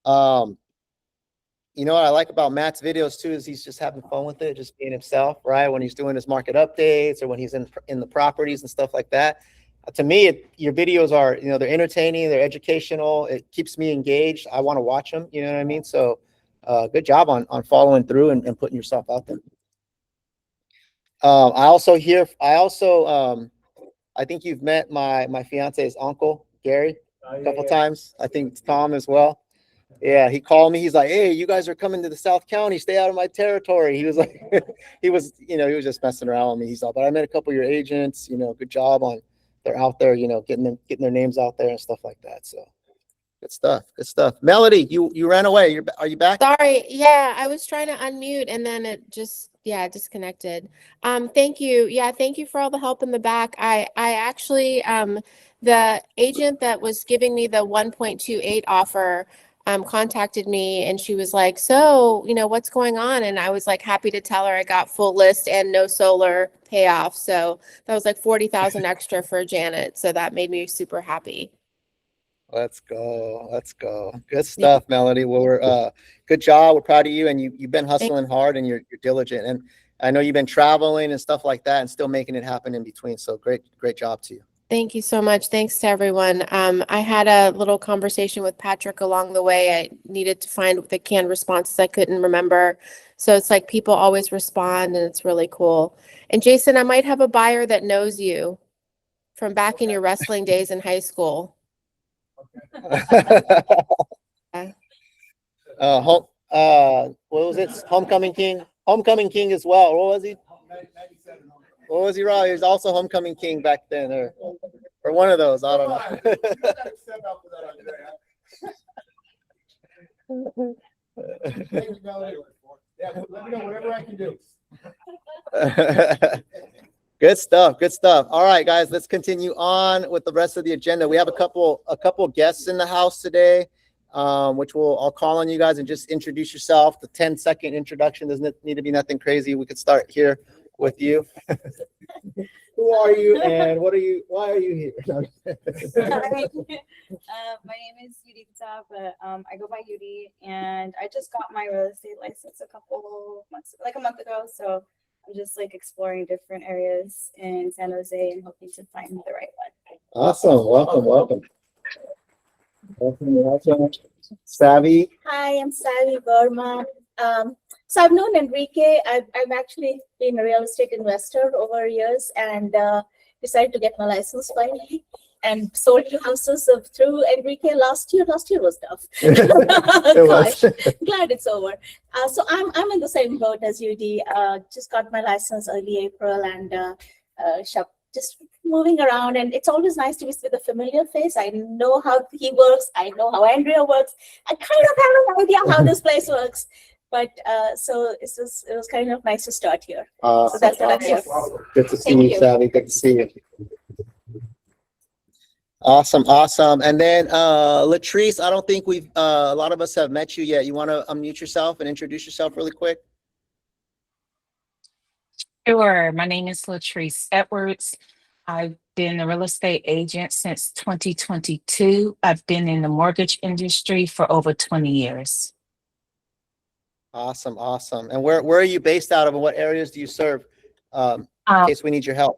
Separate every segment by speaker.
Speaker 1: Um, you know what I like about Matt's videos too is he's just having fun with it, just being himself, right? When he's doing his market updates or when he's in the properties and stuff like that. To me, your videos are, they're entertaining, they're educational. It keeps me engaged. I want to watch them. You know what I mean? So, good job on following through and putting yourself out there. I think you've met my fiance's uncle, Gary, a couple times. I think Tom as well. Yeah, he called me. He's like, "Hey, you guys are coming to the South County. Stay out of my territory." He was like, he was just messing around with me. He's like, "But I met a couple of your agents. Good job on. They're out there, getting their names out there and stuff like that." So good stuff. Good stuff. Melody, you ran away. Are you back?
Speaker 2: Sorry. Yeah, I was trying to unmute and then it just disconnected. Thank you. Yeah, thank you for all the help in the back. I actually the agent that was giving me the 1.28 offer contacted me and she was like, "So, what's going on?" And I was like happy to tell her I got full list and no solar payoff. So that was like 40,000 extra for Janet. So that made me super happy.
Speaker 1: Let's go. Let's go. Good stuff, yeah. Melody. Well, we're good job. We're proud of you, and you've been hustling hard and you're diligent. And I know you've been traveling and stuff like that and still making it happen in between. So great job to you.
Speaker 2: Thank you so much. Thanks to everyone. I had a little conversation with Patrick along the way. I needed to find the canned responses I couldn't remember. So it's like people always respond and it's really cool. And Jason, I might have a buyer that knows you from back in your wrestling days in high school.
Speaker 1: What was it? Homecoming King as well. What was he? What was he, Rob? He was also Homecoming King back then, or one of those. I don't know. Yeah, let me know whatever I can do. Good stuff. Good stuff. All right, guys, let's continue on with the rest of the agenda. We have a couple guests in the house today, which I'll call on you guys and just introduce yourself. The 10-second introduction doesn't need to be nothing crazy. We could start here with you. Who are you and why are you here?
Speaker 3: My name is Yudita, but I go by Yudi, and I just got my real estate license a month ago. So I'm just exploring different areas in San Jose and hoping to find the right one.
Speaker 1: Awesome. Welcome. Savvy.
Speaker 4: Hi, I'm Savvy Verma. So I've known Enrique. I've actually been a real estate investor over years and decided to get my license finally and sold 2 houses through Enrique last year. Last year was tough. Glad it's over. So I'm in the same boat as UD. Just got my license early April and just moving around, and it's always nice to be with a familiar face. I know how he works. I know how Andrea works. I kind of have an idea how this place works. But so it was kind of nice to start here. So that's what I'm here.
Speaker 1: Good to see you, Savvy. Good to see you. Awesome. And then Latrice, I don't think a lot of us have met you yet. You want to unmute yourself and introduce yourself really quick?
Speaker 5: Sure. My name is Latrice Edwards. I've been a real estate agent since 2022. I've been in the mortgage industry for over 20 years.
Speaker 1: Awesome. And where are you based out of, and what areas do you serve in case we need your help?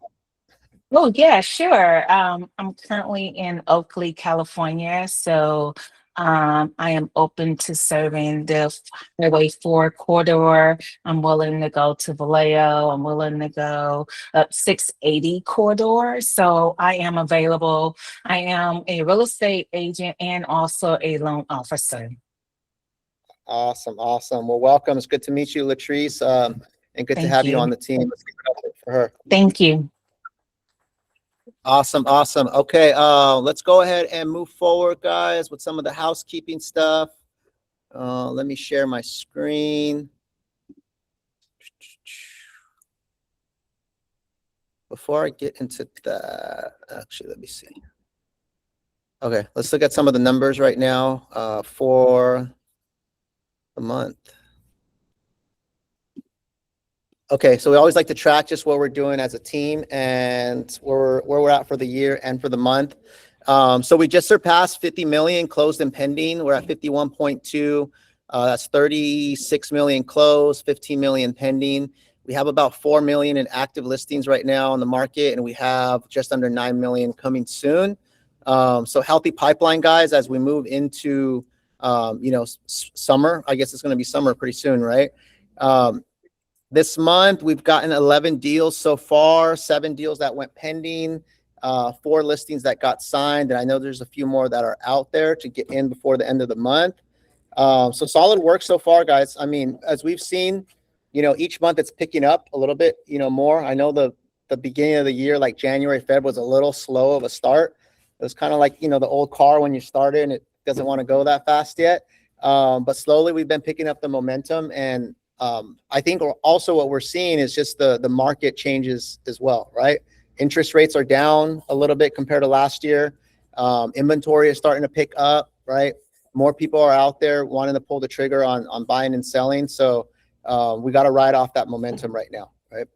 Speaker 5: Oh, yeah, sure. I'm currently in Oakley, California. So I am open to serving the Highway 4 corridor. I'm willing to go to Vallejo. I'm willing to go up 680 corridor. So I am available. I am a real estate agent and also a loan officer.
Speaker 1: Awesome. Well, welcome. It's good to meet you, Latrice, and good to have you on the team. Let's give it up for her.
Speaker 5: Thank you.
Speaker 1: Awesome. Okay, let's go ahead and move forward, guys, with some of the housekeeping stuff. Let me share my screen. Before I get into that, actually, let me see. Okay, let's look at some of the numbers right now for the month. Okay, so we always like to track just what we're doing as a team and where we're at for the year and for the month. So we just surpassed 50 million closed and pending. We're at 51.2. That's 36 million closed, 15 million pending. We have about 4 million in active listings right now on the market, and we have just under 9 million coming soon. So healthy pipeline, guys, as we move into, summer. I guess it's going to be summer pretty soon, right? This month, we've gotten 11 deals so far, 7 deals that went pending, 4 listings that got signed. And I know there's a few more that are out there to get in before the end of the month. So solid work so far, guys. I mean, as we've seen, each month it's picking up a little bit, more. I know the beginning of the year, like January, Feb was a little slow of a start. It was kind of like, the old car when you started and it doesn't want to go that fast yet. But slowly we've been picking up the momentum. And I think also what we're seeing is just the market changes as well, right? Interest rates are down a little bit compared to last year. Inventory is starting to pick up, right? More people are out there wanting to pull the trigger on buying and selling. So we got to ride off that momentum right now, right?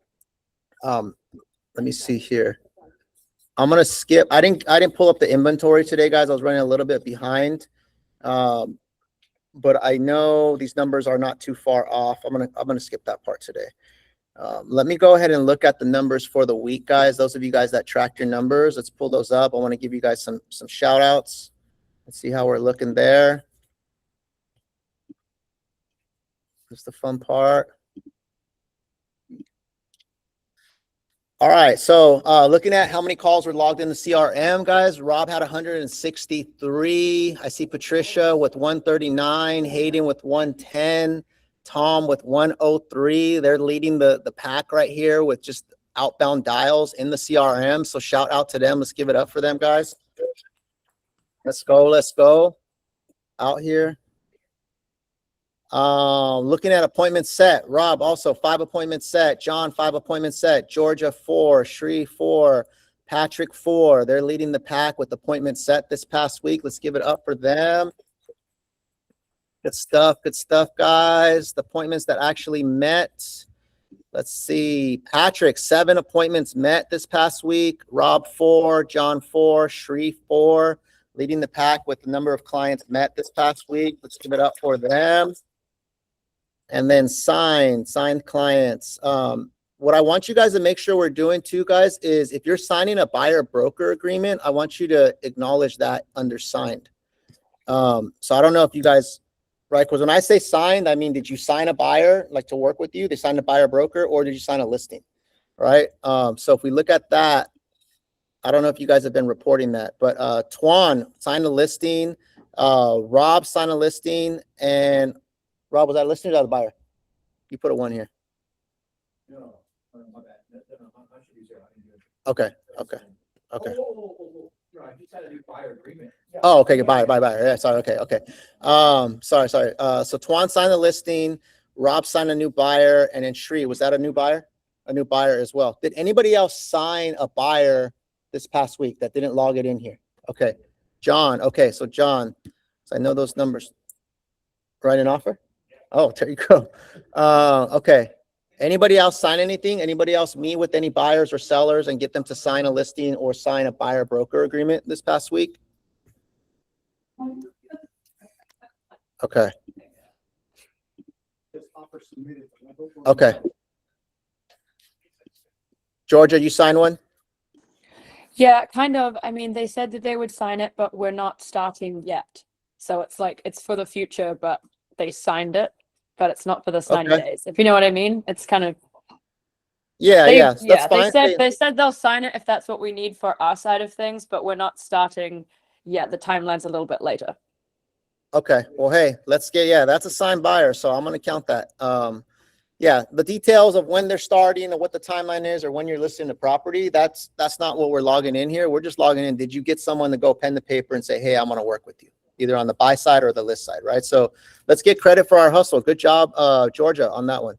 Speaker 1: Let me see here. I'm gonna skip. I didn't pull up the inventory today, guys. I was running a little bit behind. But I know these numbers are not too far off. I'm gonna skip that part today. Let me go ahead and look at the numbers for the week, guys. Those of you guys that tracked your numbers, let's pull those up. I want to give you guys some shout outs. Let's see how we're looking there. That's the fun part. All right, so looking at how many calls were logged in the CRM, guys. Rob had 163. I see Patricia with 139, Hayden with 110, Tom with 103. They're leading the pack right here with just outbound dials in the CRM. So shout out to them. Let's give it up for them, guys. Let's go out here. Looking at appointments set, Rob also 5 appointments set, John 5 appointments set, Georgia 4, Shree 4, Patrick 4. They're leading the pack with appointments set this past week. Let's give it up for them. Good stuff, guys. The appointments that actually met. Let's see. Patrick, 7 appointments met this past week. Rob 4, John 4, Shree 4, leading the pack with the number of clients met this past week. Let's give it up for them. And then signed clients. What I want you guys to make sure we're doing too, guys, is if you're signing a buyer broker agreement, I want you to acknowledge that under signed. So I don't know if you guys, right? Because when I say signed, I mean, did you sign a buyer like to work with you? They signed a buyer broker, or did you sign a listing? Right. So if we look at that, I don't know if you guys have been reporting that, but Twan signed a listing, Rob signed a listing, and Rob, was that a listing or was that a buyer? You put a 1 here.
Speaker 6: No, my bad. I should be there.
Speaker 1: Okay.
Speaker 6: No, I just had a new buyer agreement.
Speaker 1: Oh, okay. Buyer. Yeah, sorry. Okay. Sorry. So Twan signed the listing, Rob signed a new buyer, and then Shree, was that a new buyer? A new buyer as well. Did anybody else sign a buyer this past week that didn't log it in here? Okay. John. Okay. So John, so I know those numbers. Write an offer? Oh, there you go. Okay. Anybody else sign anything? Anybody else meet with any buyers or sellers and get them to sign a listing or sign a buyer broker agreement this past week? Okay. Okay. Georgia, you signed one?
Speaker 7: Yeah, kind of. I mean, they said that they would sign it, but we're not starting yet. So it's like, it's for the future, but they signed it, but it's not for this 90 days. If you know what I mean? It's kind of.
Speaker 1: Yeah, that's fine.
Speaker 7: They said they'll sign it if that's what we need for our side of things, but we're not starting yet. The timeline's a little bit later.
Speaker 1: Okay. Well, hey, that's a signed buyer. So I'm going to count that. Yeah, the details of when they're starting and what the timeline is or when you're listing the property, that's not what we're logging in here. We're just logging in. Did you get someone to go pen the paper and say, hey, I'm going to work with you, either on the buy side or the list side, right? So let's get credit for our hustle. Good job, Georgia, on that one.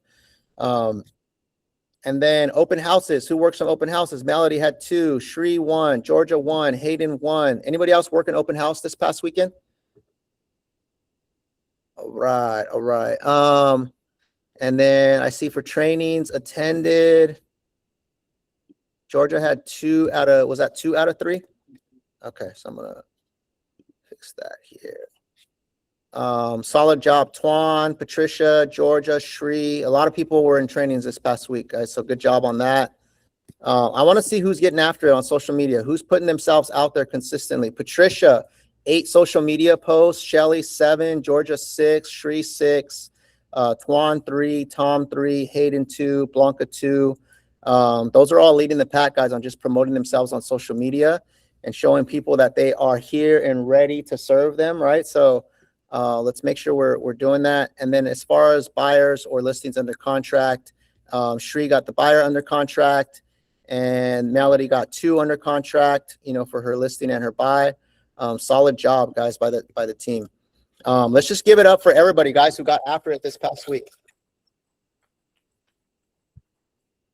Speaker 1: And then open houses. Who works on open houses? Melody had 2, Shree 1, Georgia 1, Hayden 1. Anybody else working open house this past weekend? All right. And then I see for trainings attended, Georgia had 2 out of, was that 2 out of 3? Okay, so I'm gonna fix that here. Solid job, Twan, Patricia, Georgia, Shri. A lot of people were in trainings this past week, guys. So good job on that. I want to see who's getting after it on social media. Who's putting themselves out there consistently? Patricia, 8 social media posts. Shelly, 7. Georgia, 6. Shri, 6. Twan, 3. Tom, 3. Hayden, 2. Blanca, 2. Those are all leading the pack, guys, on just promoting themselves on social media and showing people that they are here and ready to serve them, right? So let's make sure we're doing that. And then as far as buyers or listings under contract, Shri got the buyer under contract, and Melody got 2 under contract, for her listing and her buy. Solid job, guys, by the team. Let's just give it up for everybody, guys, who got after it this past week.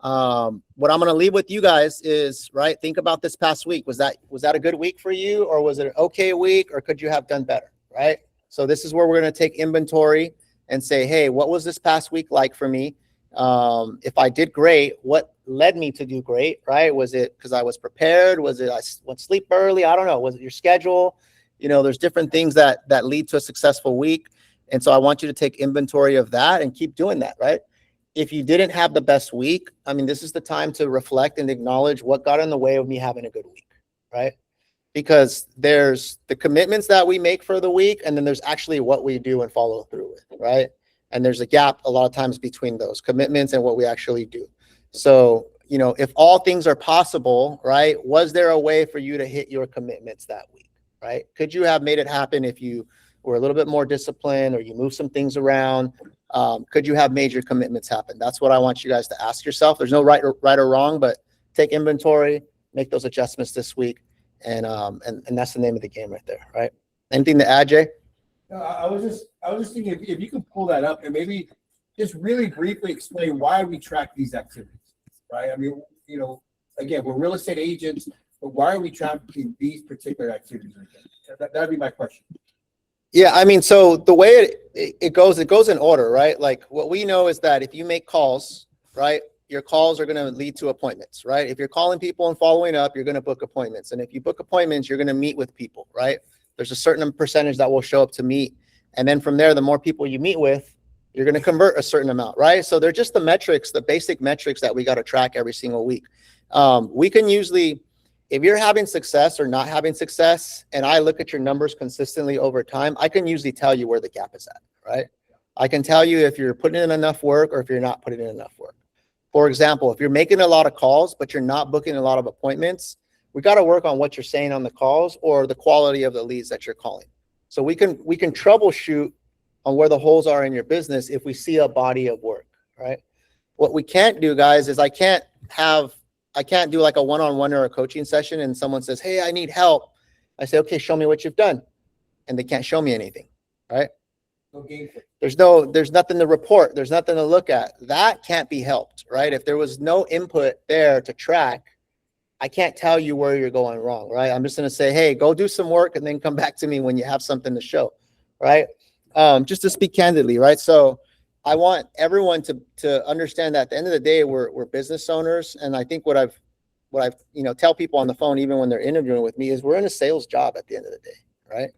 Speaker 1: What I'm going to leave with you guys is, right, think about this past week. Was that a good week for you, or was it an okay week, or could you have done better, right? So this is where we're going to take inventory and say, hey, what was this past week like for me? If I did great, what led me to do great, right? Was it because I was prepared? Was it I went to sleep early? I don't know. Was it your schedule? There's different things that lead to a successful week. And so I want you to take inventory of that and keep doing that, right? If you didn't have the best week, this is the time to reflect and acknowledge what got in the way of me having a good week, right? Because there's the commitments that we make for the week, and then there's actually what we do and follow through with, right? And there's a gap a lot of times between those commitments and what we actually do. So, if all things are possible, right, was there a way for you to hit your commitments that week, right? Could you have made it happen if you were a little bit more disciplined, or you move some things around? Could you have made your commitments happen? That's what I want you guys to ask yourself. There's no right or wrong, but take inventory, make those adjustments this week. And that's the name of the game right there, right? Anything to add, Jay?
Speaker 6: No, I was just thinking if you could pull that up and maybe just really briefly explain why we track these activities, right? Again, we're real estate agents, but why are we tracking these particular activities? That'd be my question.
Speaker 1: Yeah, so the way it goes in order, right? Like what we know is that if you make calls, right, your calls are going to lead to appointments, right? If you're calling people and following up, you're going to book appointments. And if you book appointments, you're going to meet with people, right? There's a certain percentage that will show up to meet. And then from there, the more people you meet with, you're going to convert a certain amount, right? So they're just the metrics, the basic metrics that we got to track every single week. We can usually, if you're having success or not having success, and I look at your numbers consistently over time, I can usually tell you where the gap is at, right? I can tell you if you're putting in enough work or if you're not putting in enough work. For example, if you're making a lot of calls, but you're not booking a lot of appointments, we got to work on what you're saying on the calls or the quality of the leads that you're calling. So we can troubleshoot on where the holes are in your business if we see a body of work, right? What we can't do, guys, is I can't do like a one-on-one or a coaching session and someone says, hey, I need help. I say, okay, show me what you've done. And they can't show me anything, right? There's nothing to report. There's nothing to look at. That can't be helped, right? If there was no input there to track, I can't tell you where you're going wrong, right? I'm just going to say, hey, go do some work and then come back to me when you have something to show, right? Just to speak candidly, right? So I want everyone to understand that at the end of the day, we're business owners. And I think what I've tell people on the phone, even when they're interviewing with me, is we're in a sales job at the end of the day, right?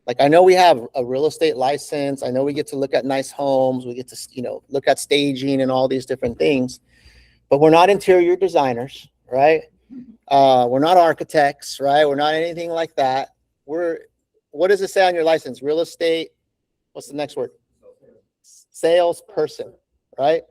Speaker 1: Like I know we have a real estate license. I know we get to look at nice homes. We get to, look at staging and all these different things, but we're not interior designers, right? We're not architects, right? We're not anything like that. What does it say on your license? Real estate. What's the next word? Salesperson, right?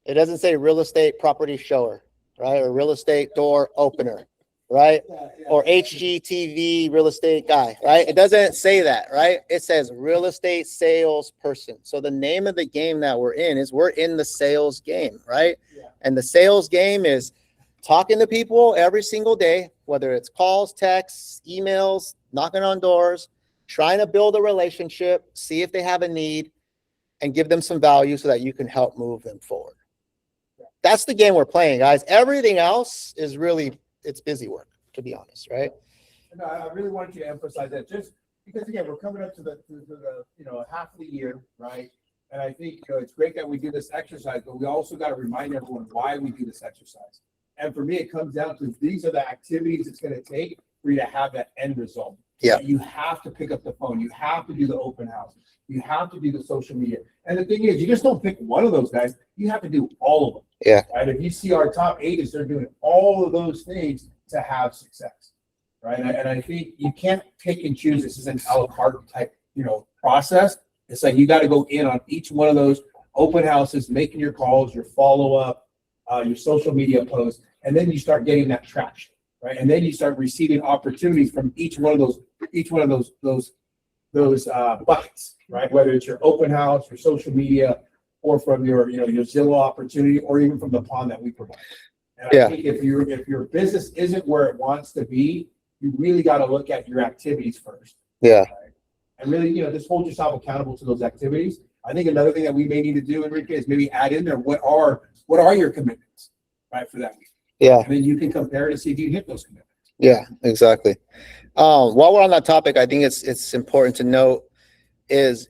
Speaker 1: It doesn't say real estate property shower, right? Or real estate door opener, right? Or HGTV real estate guy, right? It doesn't say that, right? It says real estate salesperson. So the name of the game that we're in is we're in the sales game, right? And the sales game is talking to people every single day, whether it's calls, texts, emails, knocking on doors, trying to build a relationship, see if they have a need, and give them some value so that you can help move them forward. That's the game we're playing, guys. Everything else is really, it's busy work, to be honest, right?
Speaker 6: No, I really wanted you to emphasize that, just because again, we're coming up to the half of the year, right? And I think it's great that we do this exercise, but we also got to remind everyone why we do this exercise. And for me, it comes down to these are the activities it's going to take for you to have that end result.
Speaker 1: Yeah.
Speaker 6: You have to pick up the phone. You have to do the open house. You have to do the social media. And the thing is, you just don't pick one of those guys. You have to do all of them.
Speaker 1: Yeah.
Speaker 6: Right. If you see our top agents, they're doing all of those things to have success. Right. And I think you can't pick and choose. This is an a la carte type, process. It's like you got to go in on each one of those open houses, making your calls, your follow up, your social media posts, and then you start getting that traction, right? And then you start receiving opportunities from each one of those buckets, right? Whether it's your open house, your social media, or from your Zillow opportunity, or even from the pond that we provide. And I think if your business isn't where it wants to be, you really got to look at your activities first.
Speaker 1: Yeah.
Speaker 6: Right? And really, just hold yourself accountable to those activities. I think another thing that we may need to do, Enrique, is maybe add in there what are your commitments, right, for that week.
Speaker 1: Yeah.
Speaker 6: And then you can compare to see if you hit those commitments.
Speaker 1: Yeah, exactly. While we're on that topic, I think it's important to note is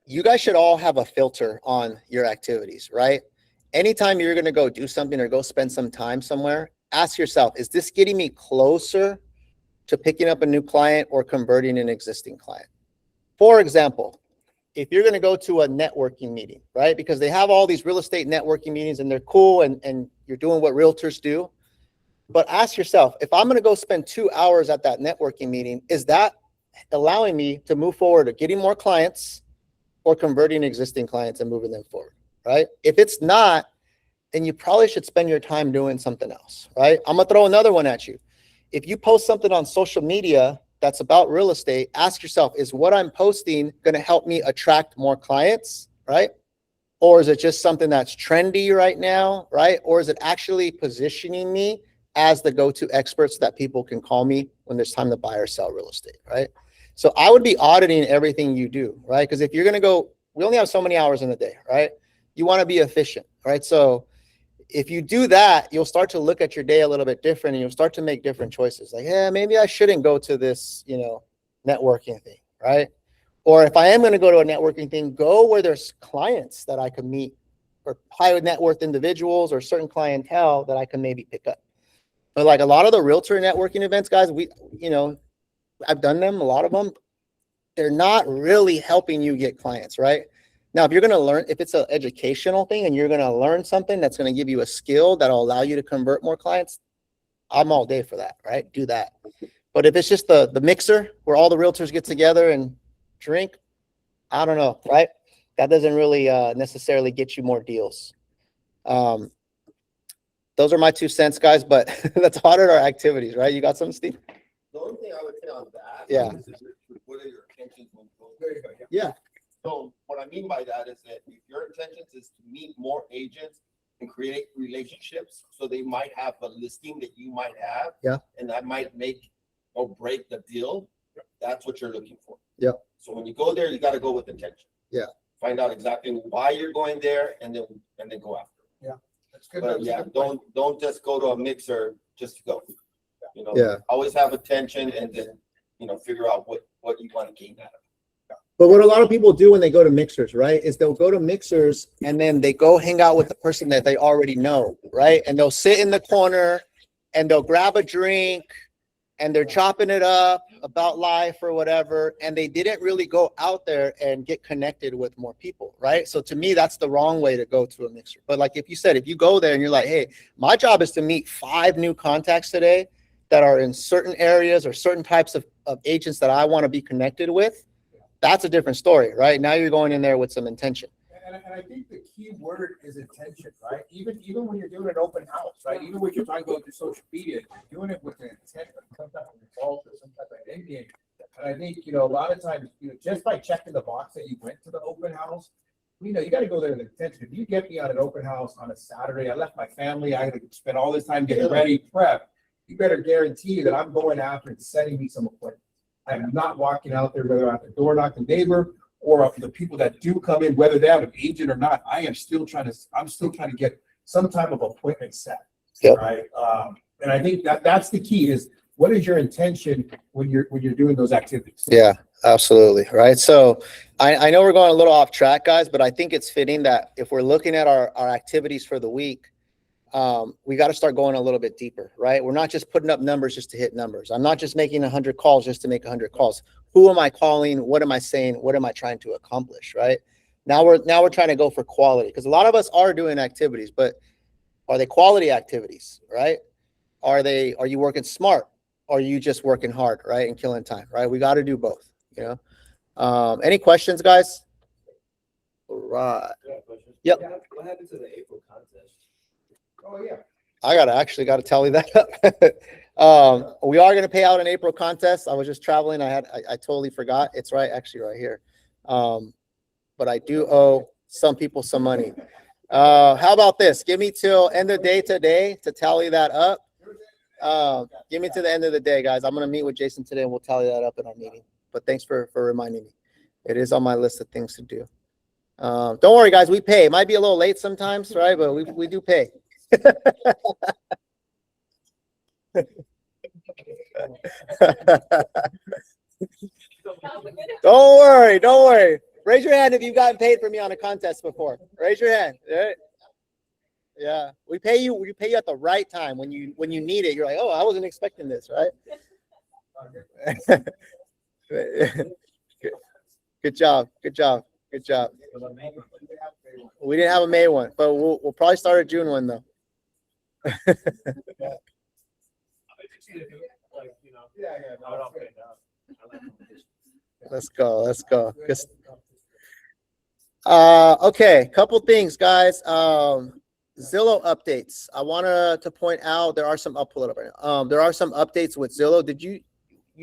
Speaker 1: you guys should all have a filter on your activities, right? Anytime you're going to go do something or go spend some time somewhere, ask yourself, is this getting me closer to picking up a new client or converting an existing client? For example, if you're going to go to a networking meeting, right? Because they have all these real estate networking meetings and they're cool and you're doing what realtors do. But ask yourself, if I'm going to go spend 2 hours at that networking meeting, is that allowing me to move forward or getting more clients or converting existing clients and moving them forward, right? If it's not, then you probably should spend your time doing something else, right? I'm going to throw another one at you. If you post something on social media that's about real estate, ask yourself, is what I'm posting going to help me attract more clients, right? Or is it just something that's trendy right now, right? Or is it actually positioning me as the go-to experts that people can call me when there's time to buy or sell real estate, right? So I would be auditing everything you do, right? Because if you're going to go, we only have so many hours in the day, right? You want to be efficient, right? So if you do that, you'll start to look at your day a little bit different and you'll start to make different choices. Like, yeah, maybe I shouldn't go to this, networking thing, right? Or if I am going to go to a networking thing, go where there's clients that I can meet or high net worth individuals or certain clientele that I can maybe pick up. But like a lot of the realtor networking events, guys, I've done them, a lot of them, they're not really helping you get clients, right? Now, if you're going to learn, if it's an educational thing and you're going to learn something that's going to give you a skill that'll allow you to convert more clients, I'm all day for that, right? Do that. But if it's just the mixer where all the realtors get together and drink, I don't know, right? That doesn't really necessarily get you more deals. Those are my 2 cents, guys, but let's audit our activities, right? You got something, Steve?
Speaker 8: The only thing I would say on that is what are your intentions when going?
Speaker 6: There you go.
Speaker 1: Yeah.
Speaker 8: So what I mean by that is that if your intentions is to meet more agents and create relationships, so they might have a listing that you might have, and that might make or break the deal, that's what you're looking for.
Speaker 1: Yeah.
Speaker 8: So when you go there, you got to go with intention.
Speaker 1: Yeah.
Speaker 8: Find out exactly why you're going there, and then go after it.
Speaker 6: Yeah. That's good.
Speaker 8: But yeah, don't just go to a mixer just to go. Always have attention, and then figure out what you want to gain out of it.
Speaker 1: But what a lot of people do when they go to mixers, right, is they'll go to mixers and then they go hang out with the person that they already know, right? And they'll sit in the corner and they'll grab a drink and they're chopping it up about life or whatever. And they didn't really go out there and get connected with more people, right? So to me, that's the wrong way to go to a mixer. But like if you said, if you go there and you're like, hey, my job is to meet 5 new contacts today that are in certain areas or certain types of agents that I want to be connected with, that's a different story, right? Now you're going in there with some intention.
Speaker 6: And I think the key word is intention, right? Even when you're doing an open house, right? Even when you're talking about your social media, you're doing it with an intent of some type of result or some type of end game. And I think, a lot of times, just by checking the box that you went to the open house, you got to go there with intention. If you get me on an open house on a Saturday, I left my family, I got to spend all this time getting ready, prep, you better guarantee that I'm going after and setting me some appointments. I'm not walking out there, whether I'm at the door knock the neighbor or the people that do come in, whether they have an agent or not. I'm still trying to get some type of appointment set.
Speaker 1: Yep.
Speaker 6: Right. And I think that's the key is what is your intention when you're doing those activities?
Speaker 1: Yeah, absolutely. Right. So I know we're going a little off track, guys, but I think it's fitting that if we're looking at our activities for the week, we got to start going a little bit deeper, right? We're not just putting up numbers just to hit numbers. I'm not just making 100 calls just to make 100 calls. Who am I calling? What am I saying? What am I trying to accomplish, right? Now we're trying to go for quality, because a lot of us are doing activities, but are they quality activities, right? Are you working smart? Or are you just working hard, right? And killing time, right? We got to do both, you know? Any questions, guys? All right. Yep.
Speaker 8: What happened to the April contest?
Speaker 6: Oh, yeah.
Speaker 1: I gotta tell you that. We are gonna pay out an April contest. I was just traveling. I totally forgot. It's actually right here. But I do owe some people some money. How about this? Give me till end of day today to tally that up. Give me to the end of the day, guys. I'm gonna meet with Jason today and we'll tally that up in our meeting. But thanks for reminding me. It is on my list of things to do. Don't worry, guys. We pay. It might be a little late sometimes, right? But we do pay. Don't worry. Raise your hand if you've gotten paid for me on a contest before. Raise your hand. Yeah, we pay you at the right time when you need it. You're like, oh, I wasn't expecting this, right? Good job. We didn't have a May one, but we'll probably start a June one though. Let's go. Okay, couple things, guys. Zillow updates. I wanted to point out there are some there are some updates with Zillow. Did you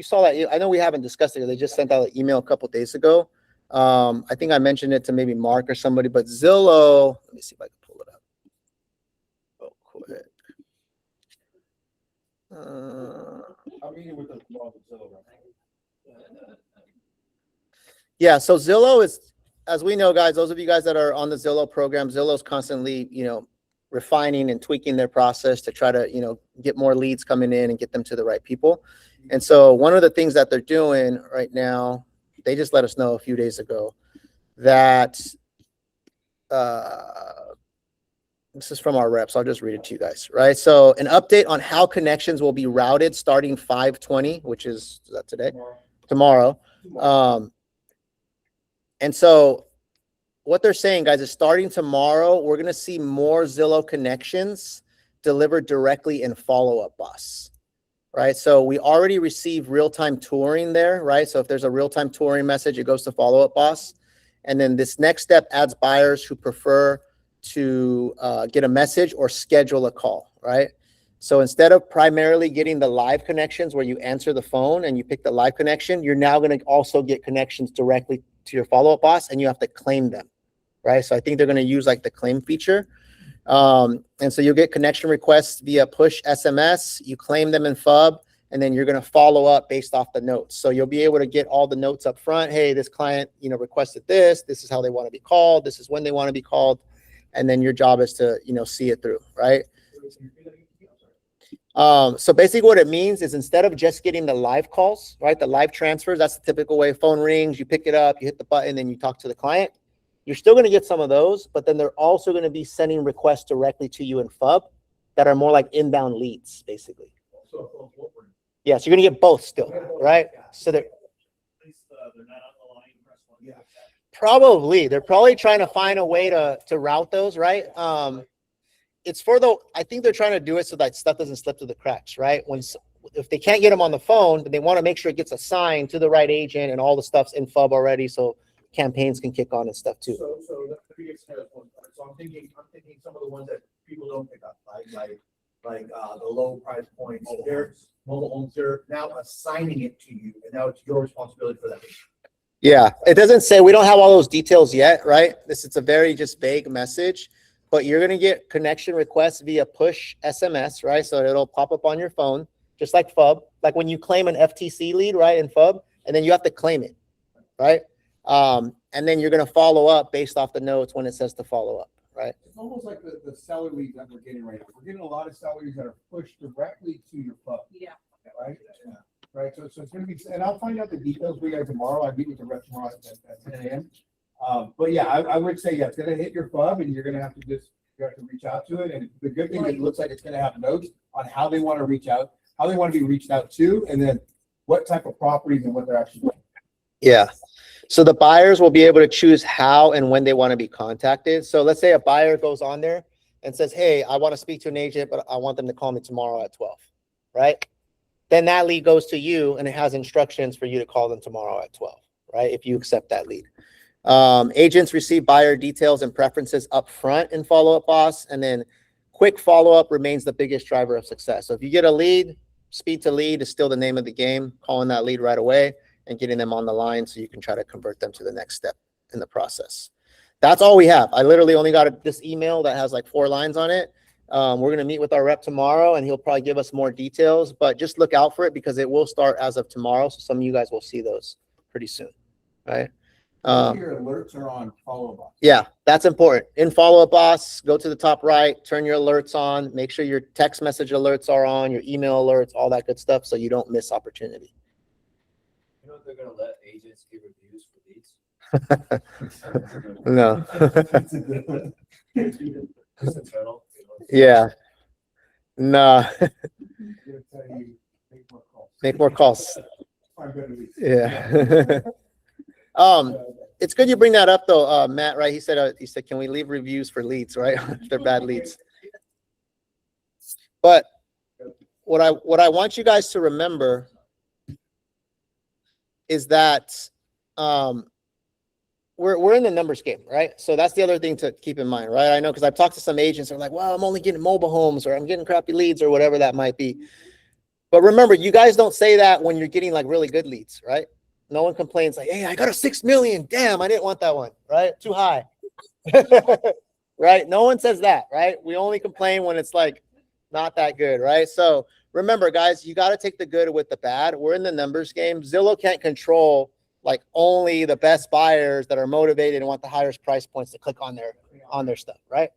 Speaker 1: saw that? I know we haven't discussed it. They just sent out an email a couple days ago. I think I mentioned it to maybe Mark or somebody, but Zillow, let me see if I can pull it up. Oh, quick.
Speaker 6: I'm meeting with Zillow right now.
Speaker 1: Yeah, so Zillow is, as we know, guys, those of you guys that are on the Zillow program, Zillow's constantly, refining and tweaking their process to try to, get more leads coming in and get them to the right people. And so one of the things that they're doing right now, they just let us know a few days ago that this is from our reps. I'll just read it to you guys, right? So an update on how connections will be routed starting 5/20, which is that today? Tomorrow. And so what they're saying, guys, is starting tomorrow, we're going to see more Zillow connections delivered directly in follow-up bus, right? So we already receive real-time touring there, right? So if there's a real-time touring message, it goes to follow-up bus. And then this next step adds buyers who prefer to get a message or schedule a call, right? So instead of primarily getting the live connections where you answer the phone and you pick the live connection, you're now going to also get connections directly to your follow-up boss, and you have to claim them, right? So I think they're going to use like the claim feature. And so you'll get connection requests via push SMS, you claim them in FUB, and then you're going to follow up based off the notes. So you'll be able to get all the notes up front. Hey, this client, requested this. This is how they want to be called. This is when they want to be called. And then your job is to, see it through, right? So basically what it means is instead of just getting the live calls, right? The live transfers, that's the typical way. Phone rings, you pick it up, you hit the button, and you talk to the client. You're still going to get some of those, but then they're also going to be sending requests directly to you in FUB that are more like inbound leads, basically. Yeah, so you're going to get both still, right? So they're probably trying to find a way to route those, right? I think they're trying to do it so that stuff doesn't slip through the cracks, right? If they can't get them on the phone, then they want to make sure it gets assigned to the right agent and all the stuff's in FUB already, so campaigns can kick on and stuff too.
Speaker 6: So I'm thinking some of the ones that people don't pick up, like the low price points. They're mobile homes. They're now assigning it to you, and now it's your responsibility for that.
Speaker 1: Yeah, it doesn't say, we don't have all those details yet, right? It's a very just vague message, but you're going to get connection requests via push SMS, right? So it'll pop up on your phone, just like FUB, like when you claim an FTC lead, right, in FUB, and then you have to claim it, right? And then you're going to follow up based off the notes when it says to follow up, right?
Speaker 6: It's almost like the seller leads that we're getting right now. We're getting a lot of seller leads that are pushed directly to your FUB. Yeah. Right? Yeah. Right. So it's going to be, and I'll find out the details for you guys tomorrow. I meet with the rep tomorrow at 10 a.m. But yeah, I would say, yeah, it's going to hit your FUB, and you're going to have to just You have to reach out to it. And the good thing, it looks like it's going to have notes on how they want to reach out, how they want to be reached out to, and then what type of properties and what they're actually doing.
Speaker 1: Yeah. So the buyers will be able to choose how and when they want to be contacted. So let's say a buyer goes on there and says, hey, I want to speak to an agent, but I want them to call me tomorrow at 12, right? Then that lead goes to you and it has instructions for you to call them tomorrow at 12, right? If you accept that lead. Agents receive buyer details and preferences up front in Follow Up Boss, and then quick follow-up remains the biggest driver of success. So if you get a lead, speed to lead is still the name of the game, calling that lead right away and getting them on the line so you can try to convert them to the next step in the process. That's all we have. I literally only got this email that has like 4 lines on it. We're going to meet with our rep tomorrow and he'll probably give us more details, but just look out for it because it will start as of tomorrow. So some of you guys will see those pretty soon, right?
Speaker 6: Your alerts are on Follow Up Boss.
Speaker 1: Yeah, that's important. In Follow Up Boss, go to the top right, turn your alerts on, make sure your text message alerts are on, your email alerts, all that good stuff so you don't miss opportunity.
Speaker 9: You know, they're gonna let agents give reviews for leads.
Speaker 1: No.
Speaker 9: Just internal, you know.
Speaker 1: Yeah. Nah.
Speaker 6: I'm gonna tell you, make more calls.
Speaker 1: Make more calls.
Speaker 6: Find better leads.
Speaker 1: Yeah. It's good you bring that up though, Matt, right? He said, can we leave reviews for leads, right? If they're bad leads. But what I want you guys to remember is that we're in the numbers game, right? So that's the other thing to keep in mind, right? I know because I've talked to some agents who are like, well, I'm only getting mobile homes or I'm getting crappy leads or whatever that might be. But remember, you guys don't say that when you're getting like really good leads, right? No one complains like, hey, I got a 6 million. Damn, I didn't want that one, right? Too high. Right? No one says that, right? We only complain when it's like not that good, right? So remember, guys, you got to take the good with the bad. We're in the numbers game. Zillow can't control like only the best buyers that are motivated and want the highest price points to click on their stuff, right?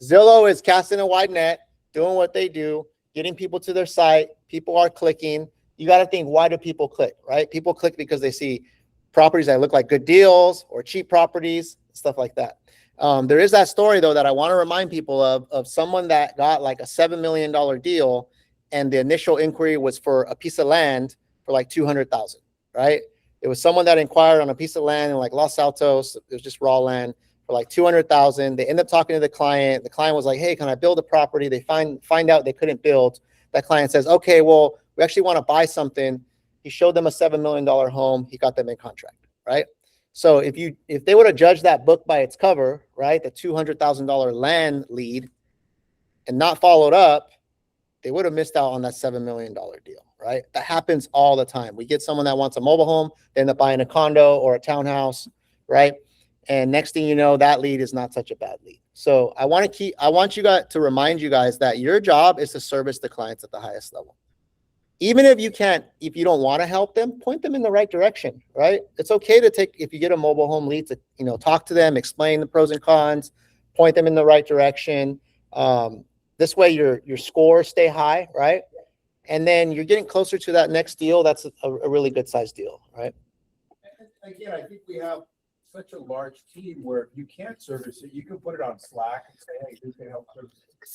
Speaker 1: Zillow is casting a wide net, doing what they do, getting people to their site. People are clicking. You got to think, why do people click, right? People click because they see properties that look like good deals or cheap properties, stuff like that. There is that story, though, that I want to remind people of someone that got like a $7 million deal, and the initial inquiry was for a piece of land for like $200,000, right? It was someone that inquired on a piece of land in like Los Altos. It was just raw land for like $200,000. They end up talking to the client. The client was like, hey, can I build a property? They find out they couldn't build. That client says, okay, well, we actually want to buy something. He showed them a $7 million home. He got them in contract, right? So if they would have judged that book by its cover, right, the $200,000 land lead, and not followed up, they would have missed out on that $7 million deal, right? That happens all the time. We get someone that wants a mobile home, they end up buying a condo or a townhouse, right? And next thing you know, that lead is not such a bad lead. So I want you guys to remind you guys that your job is to service the clients at the highest level. Even if you don't want to help them, point them in the right direction, right? It's okay to if you get a mobile home lead to, talk to them, explain the pros and cons, point them in the right direction. This way your scores stay high, right? And then you're getting closer to that next deal. That's a really good sized deal, right?
Speaker 6: And again, I think we have such a large team where you can't service it. You can put it on Slack and say, hey, who can help service it?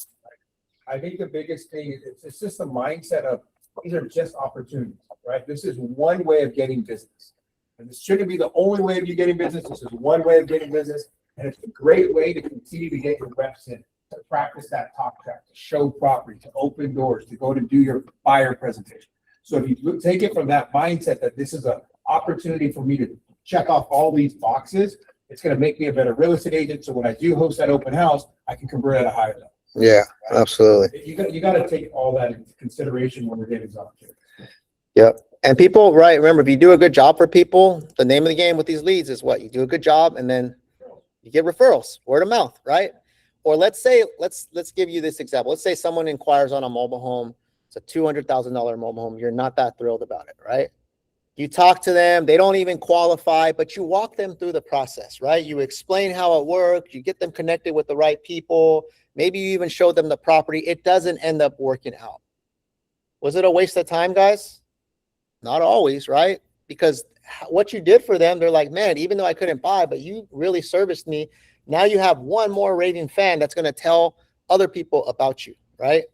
Speaker 6: I think the biggest thing is it's just the mindset of these are just opportunities, right? This is one way of getting business. And this shouldn't be the only way of you getting business. This is one way of getting business. And it's a great way to continue to get your reps in, to practice that talk track, to show property, to open doors, to go to do your buyer presentation. So if you take it from that mindset that this is an opportunity for me to check off all these boxes, it's going to make me a better real estate agent. So when I do host that open house, I can convert at a higher level.
Speaker 1: Yeah, absolutely.
Speaker 6: You got to take all that into consideration when we're getting these opportunities.
Speaker 1: Yep. And people, right, remember, if you do a good job for people, the name of the game with these leads is what? You do a good job and then you get referrals, word of mouth, right? Or let's give you this example. Let's say someone inquires on a mobile home. It's a $200,000 mobile home. You're not that thrilled about it, right? You talk to them, they don't even qualify, but you walk them through the process, right? You explain how it works, you get them connected with the right people. Maybe you even show them the property. It doesn't end up working out. Was it a waste of time, guys? Not always, right? Because what you did for them, they're like, man, even though I couldn't buy, but you really serviced me. Now you have one more raving fan that's going to tell other people about you, right?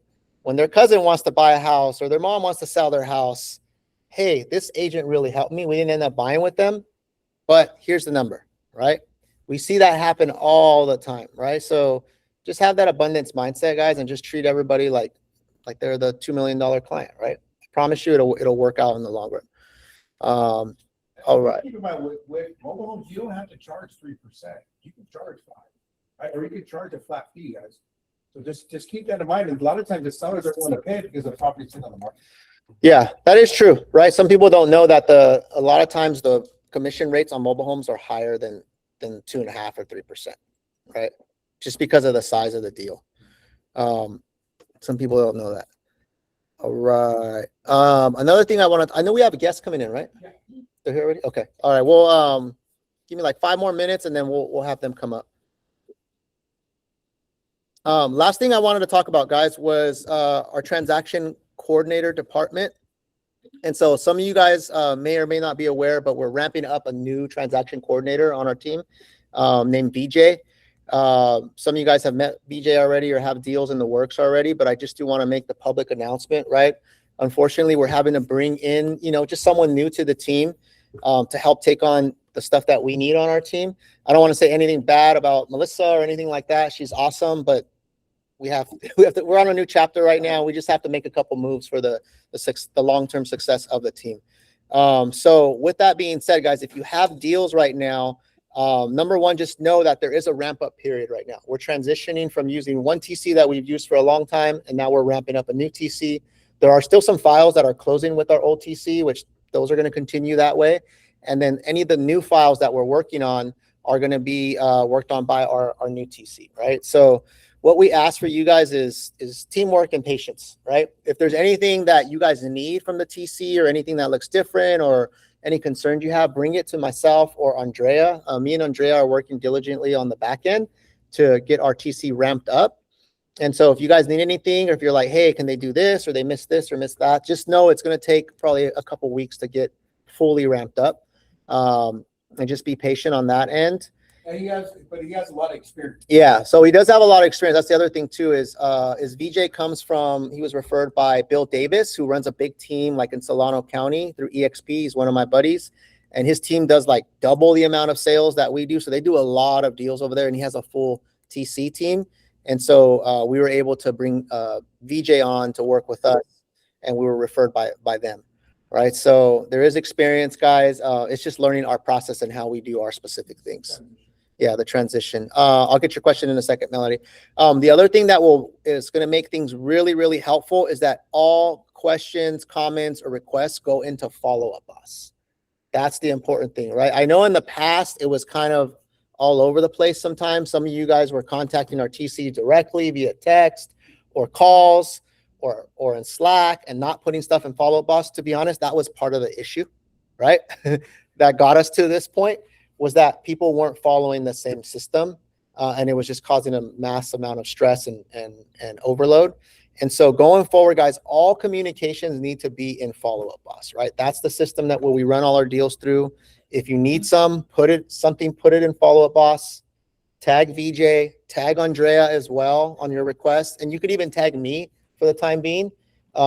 Speaker 1: When their cousin wants to buy a house or their mom wants to sell their house, hey, this agent really helped me. We didn't end up buying with them, but here's the number, right? We see that happen all the time, right? So just have that abundance mindset, guys, and just treat everybody like they're the $2 million client, right? I promise you it'll work out in the long run. All right.
Speaker 6: Keep in mind with mobile homes, you don't have to charge 3%. You can charge 5%, right? Or you can charge a flat fee, guys. So just keep that in mind. And a lot of times the sellers don't want to pay it because the property's sitting on the market.
Speaker 1: Yeah, that is true, right? Some people don't know that a lot of times the commission rates on mobile homes are higher than 2.5 or 3%, right? Just because of the size of the deal. Some people don't know that. All right. Another thing I know we have a guest coming in, right?
Speaker 6: Yeah.
Speaker 1: They're here already? Okay. All right. Well, give me like 5 more minutes and then we'll have them come up. Last thing I wanted to talk about, guys, was our transaction coordinator department. And so some of you guys may or may not be aware, but we're ramping up a new transaction coordinator on our team named VJ. Some of you guys have met VJ already or have deals in the works already, but I just do want to make the public announcement, right? Unfortunately, we're having to bring in, just someone new to the team to help take on the stuff that we need on our team. I don't want to say anything bad about Melissa or anything like that. She's awesome, but we're on a new chapter right now. We just have to make a couple moves for the long-term success of the team. So with that being said, guys, if you have deals right now, number one, just know that there is a ramp up period right now. We're transitioning from using one TC that we've used for a long time, and now we're ramping up a new TC. There are still some files that are closing with our old TC, which those are going to continue that way. And then any of the new files that we're working on are going to be worked on by our new TC, right? So what we ask for you guys is teamwork and patience, right? If there's anything that you guys need from the TC or anything that looks different or any concerns you have, bring it to myself or Andrea. Me and Andrea are working diligently on the back end to get our TC ramped up. And so if you guys need anything, or if you're like, hey, can they do this, or they missed this or missed that, just know it's going to take probably a couple weeks to get fully ramped up. And just be patient on that end.
Speaker 6: And he has a lot of experience.
Speaker 1: Yeah, so he does have a lot of experience. That's the other thing too, is VJ he was referred by Bill Davis, who runs a big team like in Solano County through EXP. He's one of my buddies, and his team does like double the amount of sales that we do. So they do a lot of deals over there, and he has a full TC team. And so we were able to bring VJ on to work with us, and we were referred by them, right? So there is experience, guys. It's just learning our process and how we do our specific things. Yeah, the transition. I'll get your question in a second, Melody. The other thing that is going to make things really, really helpful is that all questions, comments, or requests go into follow-up boss. That's the important thing, right? I know in the past it was kind of all over the place sometimes. Some of you guys were contacting our TC directly via text or calls or in Slack and not putting stuff in follow-up boss. To be honest, that was part of the issue, right? That got us to this point, was that people weren't following the same system, and it was just causing a mass amount of stress and overload. And so going forward, guys, all communications need to be in follow-up boss, right? That's the system that we run all our deals through. If you need put it in follow-up boss. Tag VJ, tag Andrea as well on your request, and you could even tag me for the time being,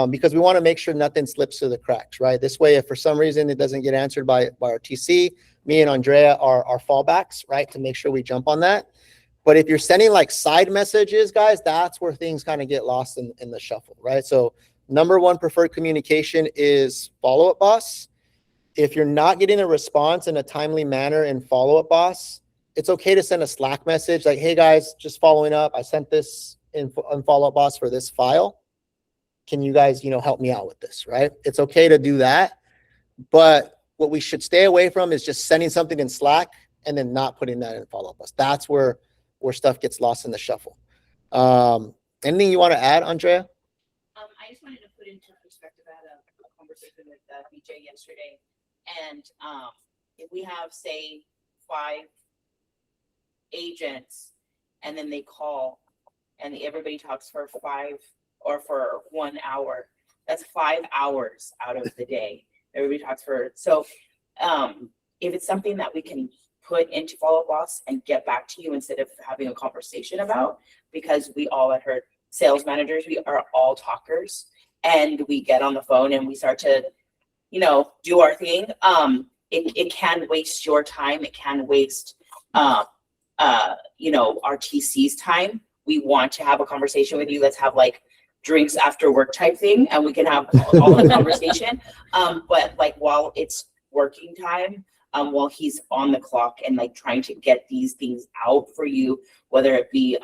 Speaker 1: because we want to make sure nothing slips through the cracks, right? This way, if for some reason it doesn't get answered by our TC, me and Andrea are our fallbacks, right, to make sure we jump on that. But if you're sending like side messages, guys, that's where things kind of get lost in the shuffle, right? So number one preferred communication is follow-up boss. If you're not getting a response in a timely manner in follow-up boss, it's okay to send a Slack message like, hey guys, just following up. I sent this in follow-up boss for this file. Can you guys, help me out with this, right? It's okay to do that. But what we should stay away from is just sending something in Slack and then not putting that in follow-up boss. That's where stuff gets lost in the shuffle. Anything you want to add, Andrea?
Speaker 5: I just wanted to put into perspective, I had a conversation with BJ yesterday, and if we have, say, 5 agents, and then they call, and everybody talks for 5 or for 1 hour, that's 5 hours out of the day. Everybody talks so
Speaker 10: If it's something that we can put into follow-up boss and get back to you instead of having a conversation about, because we all had heard sales managers, we are all talkers, and we get on the phone and we start to, you know, do our thing. It can waste your time. It can waste, you know, our TC's time. We want to have a conversation with you. Let's have like drinks after work type thing, and we can have all the conversation. But like while it's working time, while he's on the clock and like trying to get these things out for you, whether it be,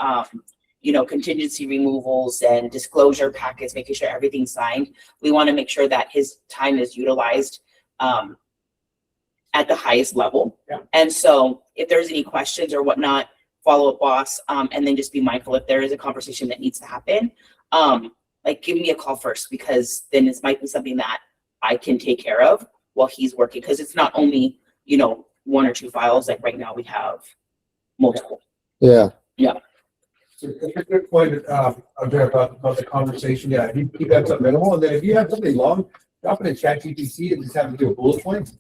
Speaker 10: you know, contingency removals and disclosure packets, making sure everything's signed. We want to make sure that his time is utilized at the highest level.
Speaker 6: Yeah.
Speaker 10: And so if there's any questions or whatnot, follow up boss, and then just be mindful if there is a conversation that needs to happen, like give me a call first, because then this might be something that I can take care of while he's working. Because it's not only, you know, 1 or 2 files. Like right now we have multiple.
Speaker 1: Yeah.
Speaker 10: Yeah.
Speaker 6: So that's a good point, Andrea, about the conversation. Yeah, you keep that something minimal, and then if you have something long, drop it in ChatGPT and just have to do a bullet point.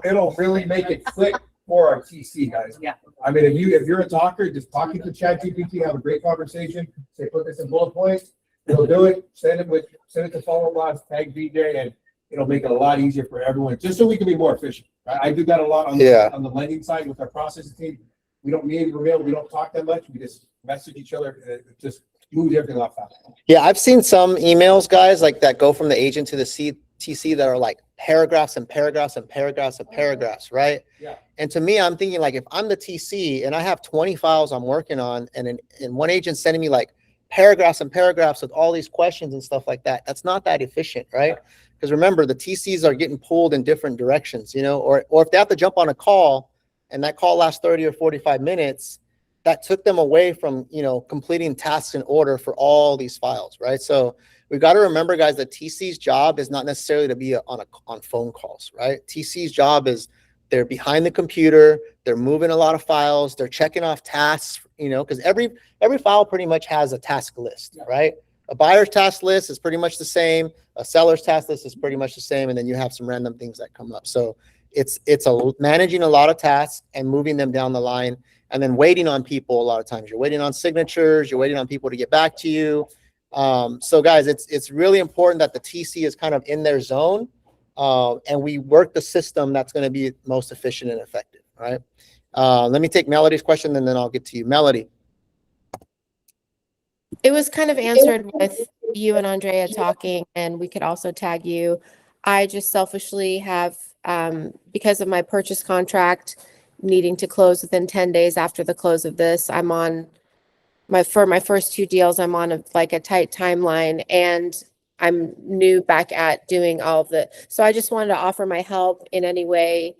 Speaker 6: It'll really make it click for our TC guys.
Speaker 10: Yeah.
Speaker 6: I mean, if you're a talker, just talking to ChatGPT, have a great conversation. Say, put this in bullet points. It'll do it. Send it to follow bots, tag VJ, and it'll make it a lot easier for everyone, just so we can be more efficient. I do that a lot on the lending side with our processing team. We don't meet in real. We don't talk that much. We just message each other. It just moves everything off fast.
Speaker 1: Yeah, I've seen some emails, guys, like that go from the agent to the TC that are like paragraphs and paragraphs and paragraphs and paragraphs, right?
Speaker 6: Yeah.
Speaker 1: And to me, I'm thinking like if I'm the TC and I have 20 files I'm working on, and one agent sending me like paragraphs and paragraphs with all these questions and stuff like that, that's not that efficient, right? Because remember, the TCs are getting pulled in different directions, you know, or if they have to jump on a call and that call lasts 30 or 45 minutes, that took them away from, you know, completing tasks in order for all these files, right? So we've got to remember, guys, that TC's job is not necessarily to be on phone calls, right? TC's job is they're behind the computer, they're moving a lot of files, they're checking off tasks, you know, because every file pretty much has a task list, right? A buyer's task list is pretty much the same. A seller's task list is pretty much the same. And then you have some random things that come up. So it's managing a lot of tasks and moving them down the line, and then waiting on people. A lot of times you're waiting on signatures, you're waiting on people to get back to you. So guys, it's really important that the TC is kind of in their zone, and we work the system that's going to be most efficient and effective. All right. Let me take Melody's question and then I'll get to you. Melody.
Speaker 2: It was kind of answered with you and Andrea talking, and we could also tag you. I just selfishly have, because of my purchase contract needing to close within 10 days after the close of this, I'm on for my first 2 deals, I'm on a tight timeline, and I'm new back at doing all of the, so I just wanted to offer my help in any way.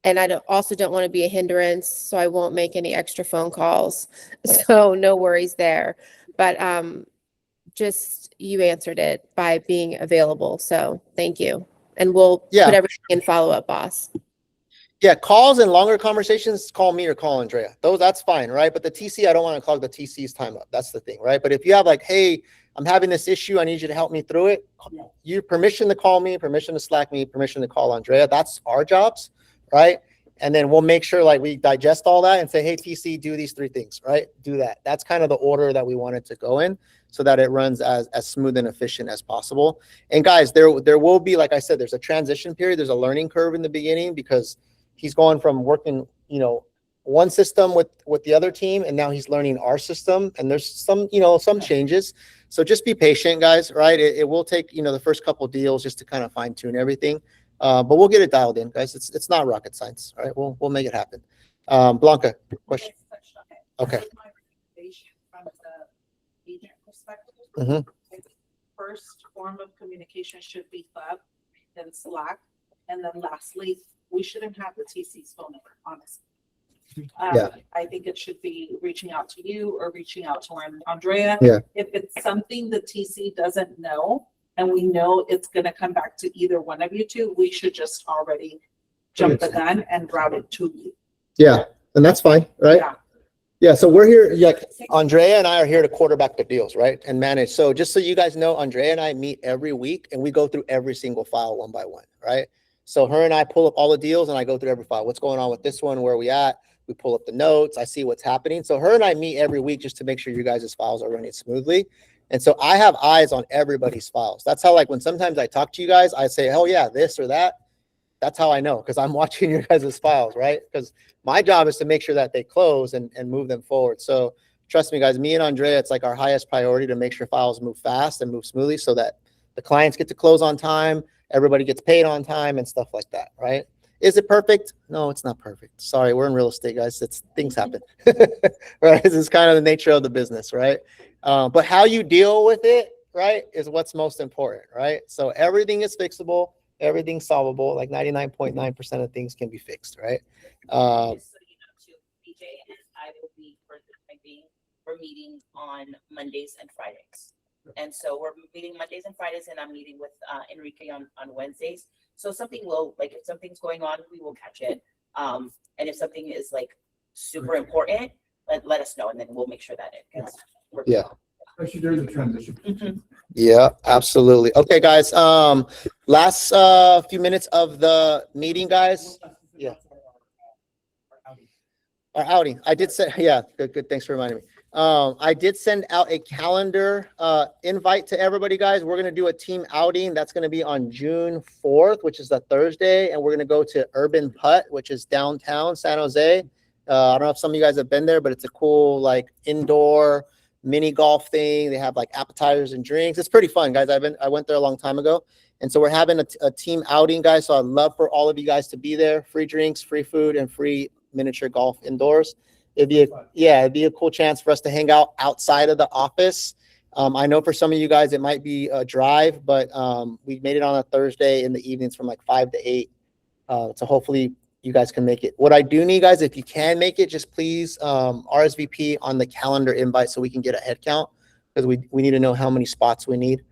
Speaker 2: And I also don't want to be a hindrance, so I won't make any extra phone calls. So no worries there. But just you answered it by being available. So thank you. And we'll put everything in follow-up, boss.
Speaker 1: Yeah, calls and longer conversations, call me or call Andrea. That's fine, right? But the TC, I don't want to clog the TC's time up. That's the thing, right? But if you have like, hey, I'm having this issue, I need you to help me through it. You permission to call me, permission to Slack me, permission to call Andrea. That's our jobs, right? And then we'll make sure like we digest all that and say, hey, TC, do these 3 things, right? Do that. That's kind of the order that we want it to go in, so that it runs as smooth and efficient as possible. And guys, there will be, like I said, there's a transition period. There's a learning curve in the beginning, because he's going from working, you know, one system with the other team, and now he's learning our system, and there's some, you know, some changes. So just be patient, guys, right? It will take, you know, the first couple deals just to kind of fine tune everything. But we'll get it dialed in, guys. It's not rocket science, all right? We'll make it happen. Blanca, question. Okay.
Speaker 11: From the agent perspective,
Speaker 1: Mm-hmm.
Speaker 11: first form of communication should be Club, then Slack, and then lastly, we shouldn't have the TC's phone number, honestly. I think it should be reaching out to you or reaching out to Andrea. If it's something the TC doesn't know, and we know it's going to come back to either one of you two, we should just already jump the gun and route it to you.
Speaker 1: Yeah, and that's fine, right? Yeah, so we're here, yeah, Andrea and I are here to quarterback the deals, right? And manage. So just so you guys know, Andrea and I meet every week and we go through every single file one by one, right? So her and I pull up all the deals and I go through every file. What's going on with this one? Where are we at? We pull up the notes. I see what's happening. So her and I meet every week just to make sure you guys' files are running smoothly. And so I have eyes on everybody's files. That's how, like, when sometimes I talk to you guys, I say, oh yeah, this or that. That's how I know, because I'm watching your guys' files, right? Because my job is to make sure that they close and move them forward. So trust me, guys, me and Andrea, it's like our highest priority to make sure files move fast and move smoothly so that the clients get to close on time, everybody gets paid on time and stuff like that, right? Is it perfect? No, it's not perfect. Sorry, we're in real estate, guys. Things happen, right? This is kind of the nature of the business, right? But how you deal with it, right, is what's most important, right? So everything is fixable. Everything's solvable. Like 99.9% of things can be fixed, right?
Speaker 10: Just so you know, too, BJ and I will be, for the time being, we're meeting on Mondays and Fridays. And so we're meeting Mondays and Fridays, and I'm meeting with Enrique on Wednesdays. So something will, like, if something's going on, we will catch it. And if something is like super important, let us know, and then we'll make sure that it gets.
Speaker 1: Yeah.
Speaker 6: Especially during the transition.
Speaker 1: Yeah, absolutely. Okay, guys. Last few minutes of the meeting, guys. Yeah. Our outing. I did say, yeah, good. Thanks for reminding me. I did send out a calendar invite to everybody, guys. We're gonna do a team outing. That's gonna be on June 4th, which is the Thursday, and we're gonna go to Urban Putt, which is downtown San Jose. I don't know if some of you guys have been there, but it's a cool, like, indoor mini golf thing. They have like appetizers and drinks. It's pretty fun, guys. I went there a long time ago, and so we're having a team outing, guys. So I'd love for all of you guys to be there. Free drinks, free food, and free miniature golf indoors. It'd be a cool chance for us to hang out outside of the office. I know for some of you guys it might be a drive, but we made it on a Thursday in the evenings from like 5 to 8. So hopefully you guys can make it. What I do need, guys, if you can make it, just please RSVP on the calendar invite so we can get a head count, because we need to know how many spots we need.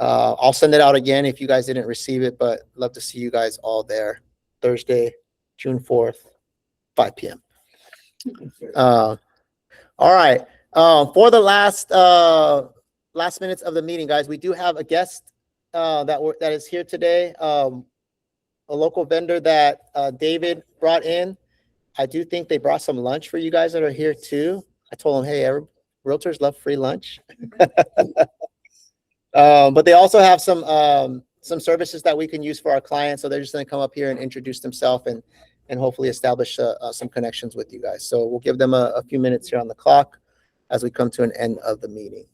Speaker 1: I'll send it out again if you guys didn't receive it, but love to see you guys all there. Thursday, June 4th, 5 p.m. All right. For the last minutes of the meeting, guys, we do have a guest that is here today. A local vendor that David brought in. I do think they brought some lunch for you guys that are here too. I told them, hey, realtors love free lunch. But they also have some services that we can use for our clients. So they're just going to come up here and introduce themselves and hopefully establish some connections with you guys. So we'll give them a few minutes here on the clock as we come to an end of the meeting.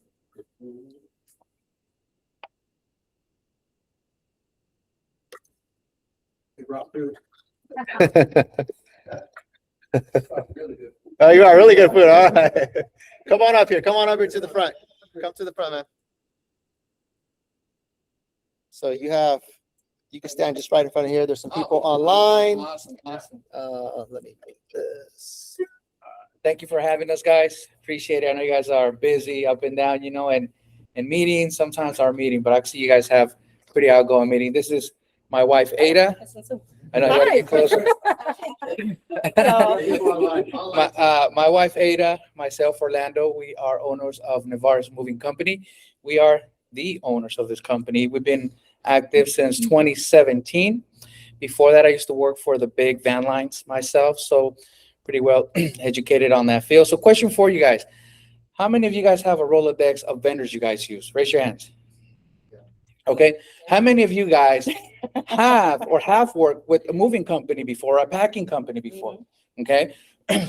Speaker 1: Oh, you are really good food. All right. Come on up here. Come on up here to the front. Come to the front, man. So you can stand just right in front of here. There's some people online.
Speaker 12: Awesome.
Speaker 1: Let me make this.
Speaker 12: Thank you for having us, guys. Appreciate it. I know you guys are busy up and down, and meetings sometimes are meeting, but I see you guys have pretty outgoing meeting. This is my wife, Ada. I know you're getting closer. My wife, Ada, myself, Orlando, we are owners of Navarro's Moving Company. We are the owners of this company. We've been active since 2017. Before that, I used to work for the big van lines myself, so pretty well educated on that field. So question for you guys, how many of you guys have a Rolodex of vendors you guys use? Raise your hands. Okay. How many of you guys have worked with a moving company before, a packing company before? Okay.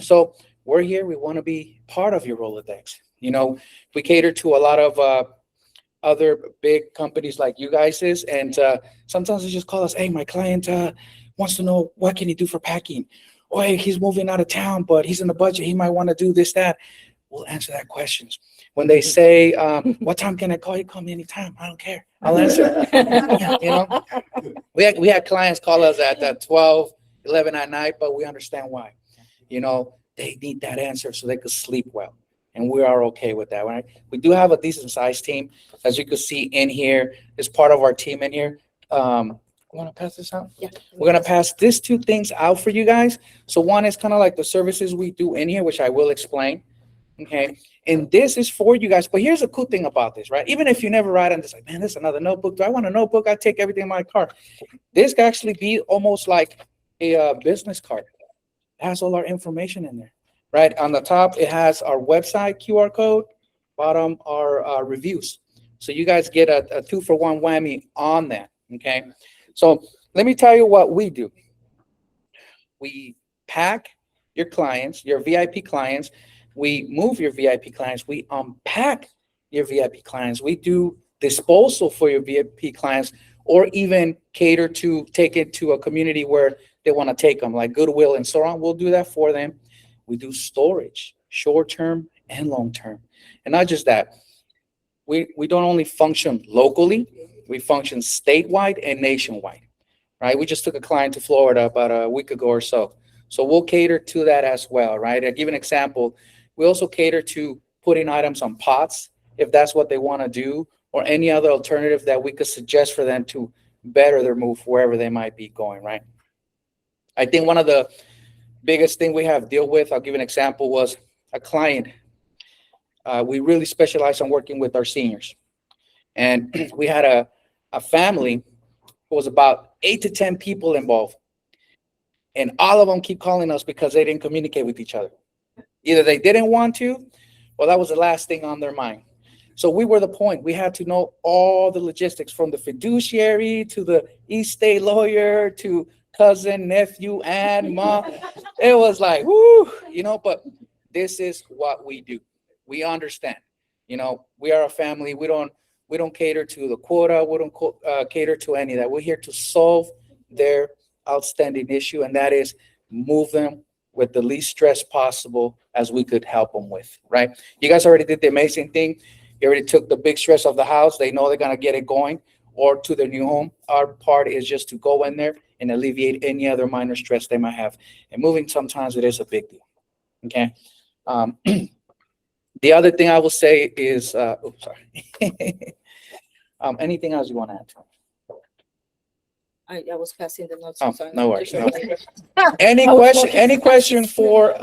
Speaker 12: So we're here. We want to be part of your Rolodex. We cater to a lot of other big companies like you guys is. And sometimes they just call us, hey, my client wants to know, what can he do for packing? Oh, hey, he's moving out of town, but he's in the budget. He might want to do this, that. We'll answer that questions. When they say, what time can I call you? Call me anytime. I don't care. I'll answer. We had clients call us at 12, 11 at night, but we understand why. They need that answer so they could sleep well. And we are okay with that, right? We do have a decent sized team. As you can see in here, is part of our team in here. Want to pass this out? Yeah. We're going to pass these two things out for you guys. So one is kind of like the services we do in here, which I will explain. Okay. And this is for you guys. But here's the cool thing about this, right? Even if you never write on this, like, man, this is another notebook. Do I want a notebook? I take everything in my car. This can actually be almost like a business card. It has all our information in there, right? On the top, it has our website QR code, bottom our reviews. So you guys get a 2-for-1 whammy on that, okay? So let me tell you what we do. We pack your clients, your VIP clients. We move your VIP clients. We unpack your VIP clients. We do disposal for your VIP clients, or even cater to take it to a community where they want to take them, like Goodwill and so on. We'll do that for them. We do storage, short-term and long-term. And not just that, we don't only function locally, we function statewide and nationwide, right? We just took a client to Florida about a week ago or so. So we'll cater to that as well, right? I'll give an example. We also cater to putting items on pots, if that's what they want to do, or any other alternative that we could suggest for them to better their move wherever they might be going, right? I think one of the biggest thing we have deal with, I'll give an example, was a client. We really specialize on working with our seniors. And we had a family who was about 8 to 10 people involved. And all of them keep calling us because they didn't communicate with each other. Either they didn't want to, or that was the last thing on their mind. So we were the point. We had to know all the logistics, from the fiduciary to the estate lawyer to cousin, nephew, aunt, mom. It was like, whoo, but this is what we do. We understand, we are a family. We don't cater to the quota. We don't cater to any of that. We're here to solve their outstanding issue, and that is move them with the least stress possible as we could help them with, right? You guys already did the amazing thing. You already took the big stress of the house. They know they're going to get it going, or to their new home. Our part is just to go in there and alleviate any other minor stress they might have. And moving, sometimes it is a big deal, okay? The other thing I will say is, anything else you want to add?
Speaker 13: I was passing the notes.
Speaker 12: Oh,
Speaker 13: sorry.
Speaker 12: no worries. No. Any question for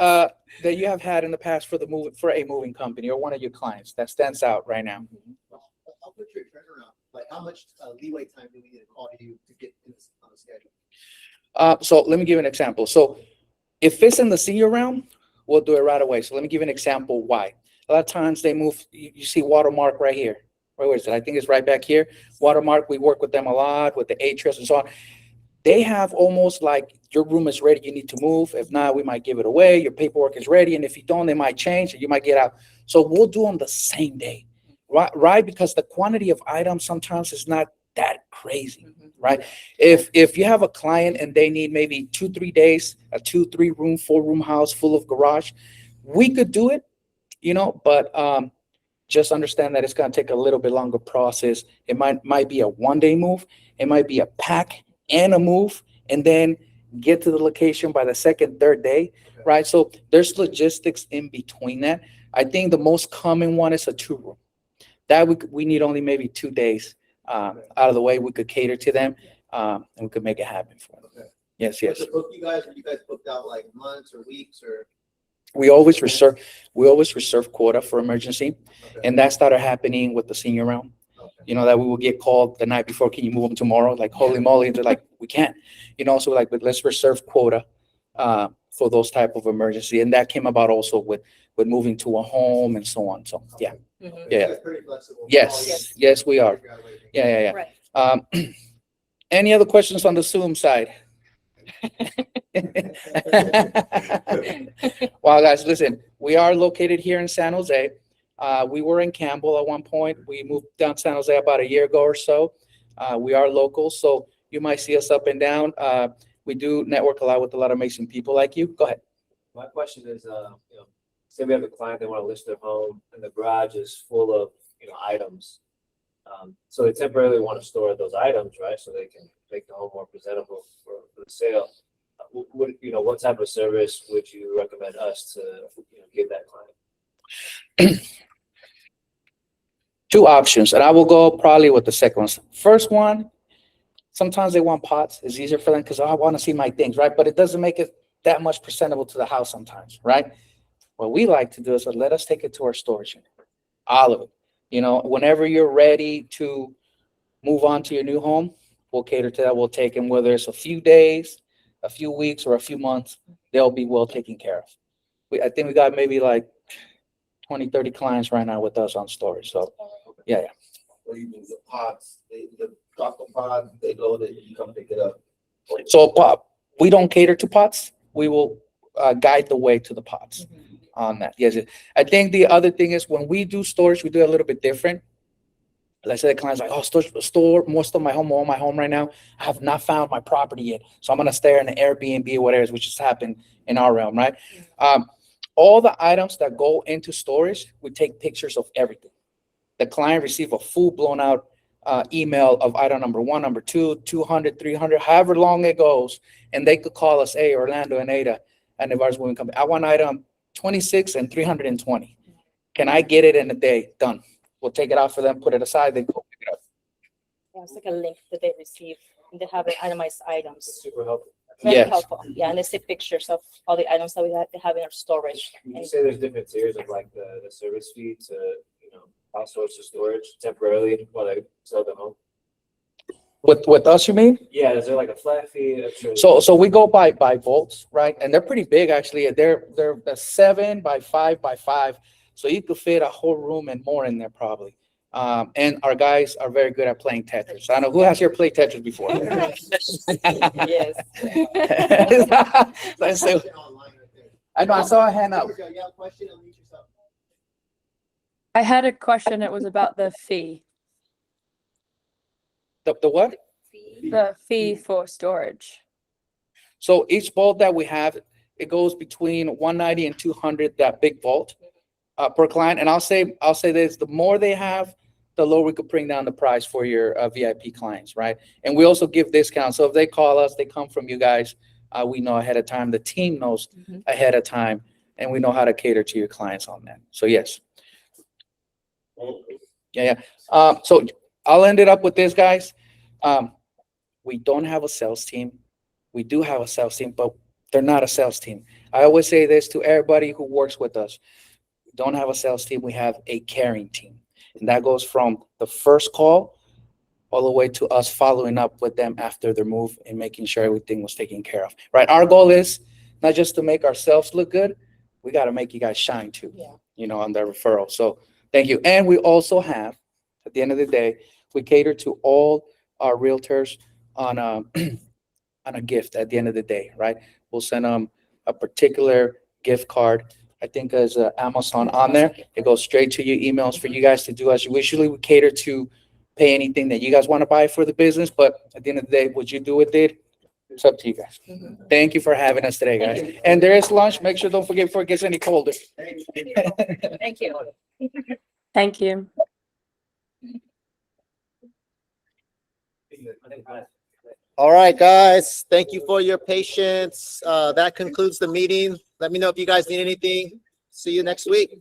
Speaker 12: that you have had in the past for a moving company or one of your clients that stands out right now?
Speaker 1: I'll put your turnaround. Like, how much leeway time do we need to call you to get this on the schedule?
Speaker 12: So let me give you an example. So if it's in the senior realm, we'll do it right away. So let me give you an example why. A lot of times they move, you see Watermark right here. Where is it? I think it's right back here. Watermark, we work with them a lot with the address and so on. They have almost like, your room is ready, you need to move. If not, we might give it away. Your paperwork is ready. And if you don't, they might change and you might get out. So we'll do them the same day, right? Because the quantity of items sometimes is not that crazy, right? If you have a client and they need maybe 2-3 days, a 2-3 room, 4-room house full of garage, we could do it, but just understand that it's going to take a little bit longer process. It might be a 1-day move. It might be a pack and a move, and then get to the location by the 2nd, 3rd day, right? So there's logistics in between that. I think the most common one is a 2-room. That we need only maybe 2 days out of the way. We could cater to them, and we could make it happen for them.
Speaker 1: Okay.
Speaker 12: Yes.
Speaker 1: Book you guys, or you guys booked out like months or weeks or?
Speaker 12: We always reserve quota for emergency, and that started happening with the senior round. That we will get called the night before, can you move them tomorrow? Like, holy moly, they're like, we can't, so like, but let's reserve quota for those type of emergency. And that came about also with moving to a home and so on. So yeah. Yeah. Yes, we are. Yeah.
Speaker 13: Right.
Speaker 12: Any other questions on the Zoom side? Well, guys, listen, we are located here in San Jose. We were in Campbell at one point. We moved down to San Jose about a year ago or so. We are local, so you might see us up and down. We do network a lot with a lot of amazing people like you. Go ahead.
Speaker 9: My question is, say we have a client, they want to list their home and the garage is full of, items. So they temporarily want to store those items, right? So they can make the home more presentable for the sale. What type of service would you recommend us to give that client?
Speaker 12: 2 options, and I will go probably with the second one. First one, sometimes they want pots. It's easier for them because I want to see my things, right? But it doesn't make it that much presentable to the house sometimes, right? What we like to do is let us take it to our storage unit, all of it. You know, whenever you're ready to move on to your new home, we'll cater to that. We'll take them, whether it's a few days, a few weeks, or a few months, they'll be well taken care of. I think we got maybe like 20, 30 clients right now with us on storage. So, yeah.
Speaker 8: Or even the pods, the chocolate pod, they load it, you come pick it up.
Speaker 12: So we don't cater to pots. We will guide the way to the pots on that. Yes. I think the other thing is when we do storage, we do it a little bit different. Let's say the client's like, oh, store most of my home, all my home right now. I have not found my property yet. So I'm going to stay in an Airbnb or whatever, which just happened in our realm, right? All the items that go into storage, we take pictures of everything. The client receive a full blown out email of item number 1, number 2, 200, 300, however long it goes. And they could call us, hey, Orlando and Ada and Nevarez Moving Company. I want item 26 and 320. Can I get it in a day? Done. We'll take it out for them, put it aside, then go pick it up.
Speaker 13: Yeah, it's like a link that they receive and they have itemized items.
Speaker 9: Super helpful.
Speaker 13: Very
Speaker 12: Yes.
Speaker 13: helpful. Yeah, and they see pictures of all the items that they have in our storage.
Speaker 9: You say there's different tiers of like the service fee to, outsource to storage temporarily while they sell them home.
Speaker 12: With us, you mean?
Speaker 9: Yeah, is there like a flat fee?
Speaker 12: So we go by volts, right? And they're pretty big actually. They're a 7 by 5 by 5. So you could fit a whole room and more in there probably. And our guys are very good at playing Tetris. I know who has here played Tetris before.
Speaker 13: Yes.
Speaker 12: Let's say, I know I saw a hand up.
Speaker 7: I had a question. It was about the fee.
Speaker 12: The what?
Speaker 7: The fee for storage.
Speaker 12: So each vault that we have, it goes between 190 and 200, that big vault per client. And I'll say this, the more they have, the lower we could bring down the price for your VIP clients, right? And we also give discounts. So if they call us, they come from you guys, we know ahead of time, the team knows ahead of time, and we know how to cater to your clients on that. So yes. Yeah. So I'll end it up with this, guys. We don't have a sales team. We do have a sales team, but they're not a sales team. I always say this to everybody who works with us. We don't have a sales team. We have a caring team. And that goes from the first call all the way to us following up with them after their move and making sure everything was taken care of, right? Our goal is not just to make ourselves look good. We got to make you guys shine too, on the referral. So thank you. And we also have, at the end of the day, we cater to all our realtors on a gift at the end of the day, right? We'll send them a particular gift card. I think there's Amazon on there. It goes straight to your emails for you guys to do as you wish. Usually we cater to pay anything that you guys want to buy for the business, but at the end of the day, what you do with it, it's up to you guys. Thank you for having us today, guys. And there is lunch. Make sure, don't forget before it gets any colder.
Speaker 13: Thank you.
Speaker 7: Thank you.
Speaker 1: All right, guys. Thank you for your patience. That concludes the meeting. Let me know if you guys need anything. See you next week.